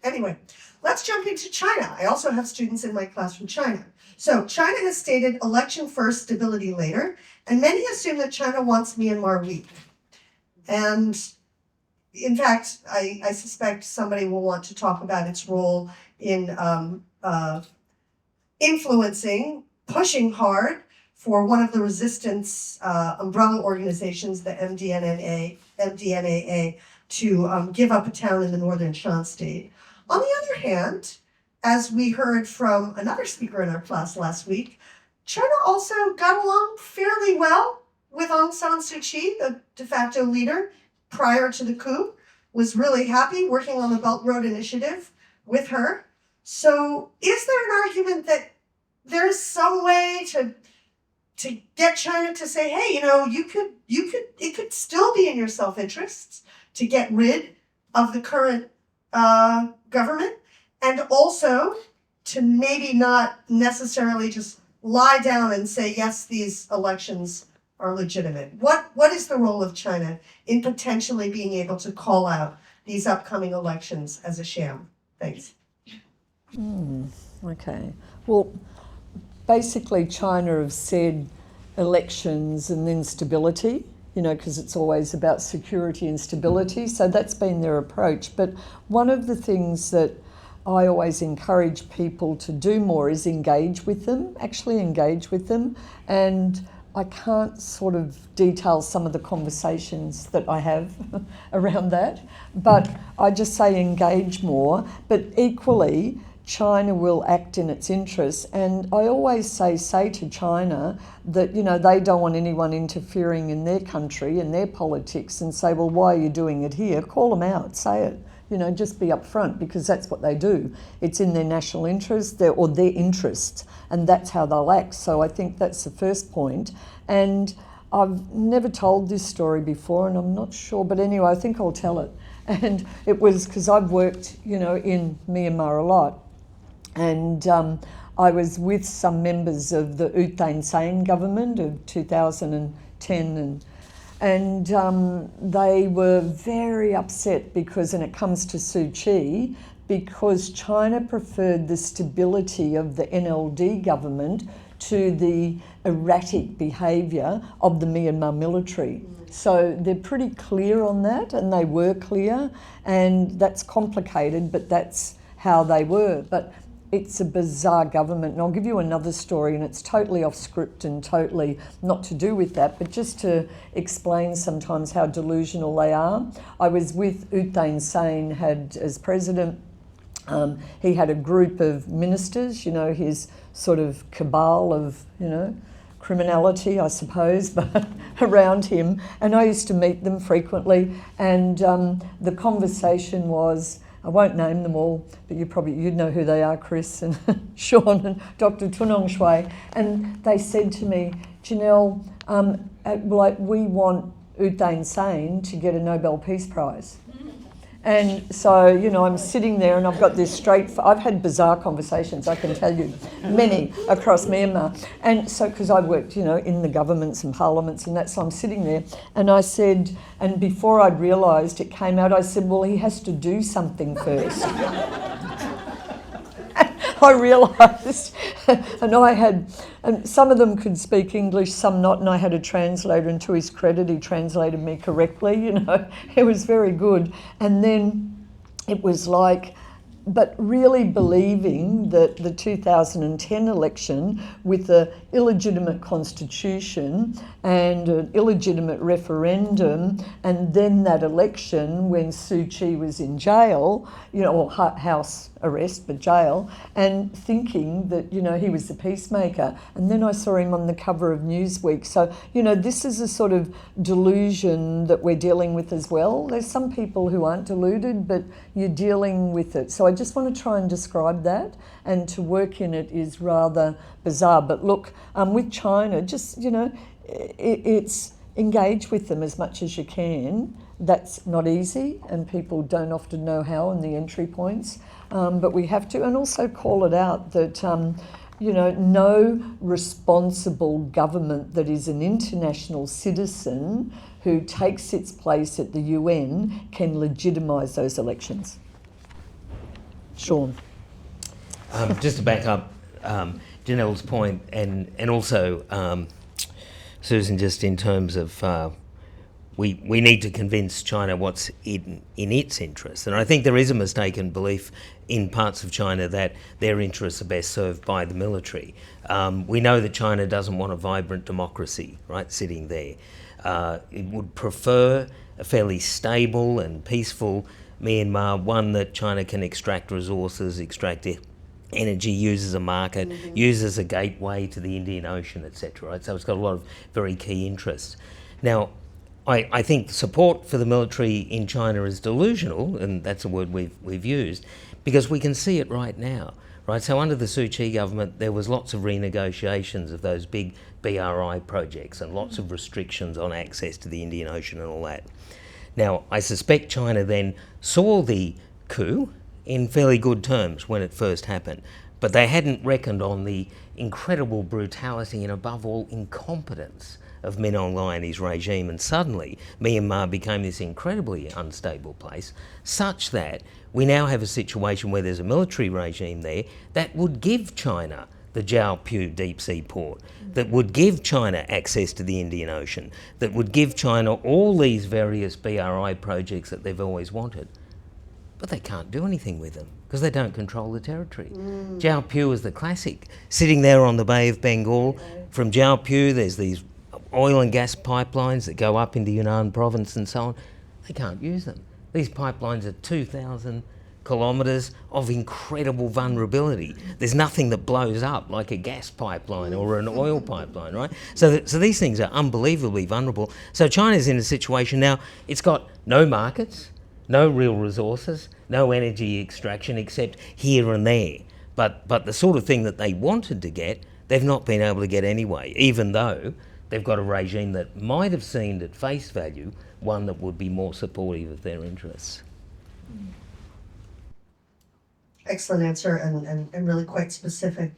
Anyway, let's jump into China. I also have students in my class from China. So China has stated election first, stability later, and many assume that China wants Myanmar weak. And in fact, I suspect somebody will want to talk about its role in influencing, pushing hard for one of the resistance umbrella organizations, the MDNAA, to give up a town in the northern Shan state. On the other hand, as we heard from another speaker in our class last week, China also got along fairly well with Aung San Suu Kyi, the de facto leader, prior to the coup, was really happy working on the Belt Road Initiative with her. So is there an argument that there's some way to get China to say, hey, it could still be in your self-interests to get rid of the current government, and also to maybe not necessarily just lie down and say, yes, these elections are legitimate. What is the role of China in potentially being able to call out these upcoming elections as a sham? Thanks. Okay. Well, basically China have said elections and then stability, because it's always about security and stability. So that's been their approach. But one of the things that I always encourage people to do more is actually engage with them. And I can't sort of detail some of the conversations that I have around that, but I just say engage more. But equally, China will act in its interests, and I always say to China that they don't want anyone interfering in their country and their politics, and say, well, why are you doing it here? Call them out, say it. Just be upfront, because that's what they do. It's in their national interest, their interests, and that's how they'll act. So I think that's the first point. And I've never told this story before, and I'm not sure, but anyway, I think I'll tell it. And it was because I've worked, in Myanmar a lot, and I was with some members of the U Thein Sein government of 2010, and they were very upset because, and it comes to Suu Kyi, because China preferred the stability of the NLD government to the erratic behaviour of the Myanmar military. So they're pretty clear on that, and they were clear, and that's complicated, but that's how they were. But it's a bizarre government, and I'll give you another story, and it's totally off script and totally not to do with that, but just to explain sometimes how delusional they are. I was with U Thein Sein, had as president, he had a group of ministers, his sort of cabal of, criminality, I suppose, but around him, and I used to meet them frequently, and the conversation was, I won't name them all, but you'd know who they are, Chris and Sean and Dr. Tunong Shui. And they said to me, Janelle, we want U Thein Sein to get a Nobel Peace Prize. And so, I'm sitting there and I've got this I've had bizarre conversations, I can tell you, many across Myanmar. And so, because I worked, in the governments and parliaments and that, so I'm sitting there and I said, and before I'd realised it came out, I said, well, he has to do something first. I realised, and some of them could speak English, some not, and I had a translator, and to his credit, he translated me correctly, it was very good. And then it was like, but really believing that the 2010 election, with the illegitimate constitution and an illegitimate referendum, and then that election when Suu Kyi was in jail, or house arrest, but jail, and thinking that, he was the peacemaker. And then I saw him on the cover of Newsweek. So, this is a sort of delusion that we're dealing with as well. There's some people who aren't deluded, but you're dealing with it. So I just want to try and describe that, and to work in it is rather bizarre. But look, with China, just, it's engage with them as much as you can. That's not easy, and people don't often know how and the entry points, but we have to, and also call it out that no responsible government that is an international citizen who takes its place at the UN can legitimise those elections. Sean. Just to back up Janelle's point, and also Susan, just in terms of we need to convince China what's in its interest. And I think there is a mistaken belief in parts of China that their interests are best served by the military. We know that China doesn't want a vibrant democracy, right, sitting there. It would prefer a fairly stable and peaceful Myanmar, one that China can extract resources, extract energy, use as a market, use as a gateway to the Indian Ocean, etc. Right? So it's got a lot of very key interests. Now, I think support for the military in China is delusional, and that's a word we've used, because we can see it right now. Right? So under the Suu Kyi government, there was lots of renegotiations of those big BRI projects and lots of restrictions on access to the Indian Ocean and all that. Now, I suspect China then saw the coup in fairly good terms when it first happened, but they hadn't reckoned on the incredible brutality and, above all, incompetence of Min Aung Hlaing and his regime, and suddenly Myanmar became this incredibly unstable place, such that we now have a situation where there's a military regime there that would give China the Jiaopu deep sea port, that would give China access to the Indian Ocean, that would give China all these various BRI projects that they've always wanted. But they can't do anything with them because they don't control the territory. Jiaopu is the classic. Sitting there on the Bay of Bengal, from Jiaopu there's these oil and gas pipelines that go up into Yunnan province and so on. They can't use them. These pipelines are 2,000 kilometres of incredible vulnerability. There's nothing that blows up like a gas pipeline or an oil pipeline, right? So these things are unbelievably vulnerable. So China's in a situation now, it's got no markets, no real resources, no energy extraction except here and there. But the sort of thing that they wanted to get, they've not been able to get anyway, even though they've got a regime that might have seemed at face value one that would be more supportive of their interests. Excellent answer and really quite specific.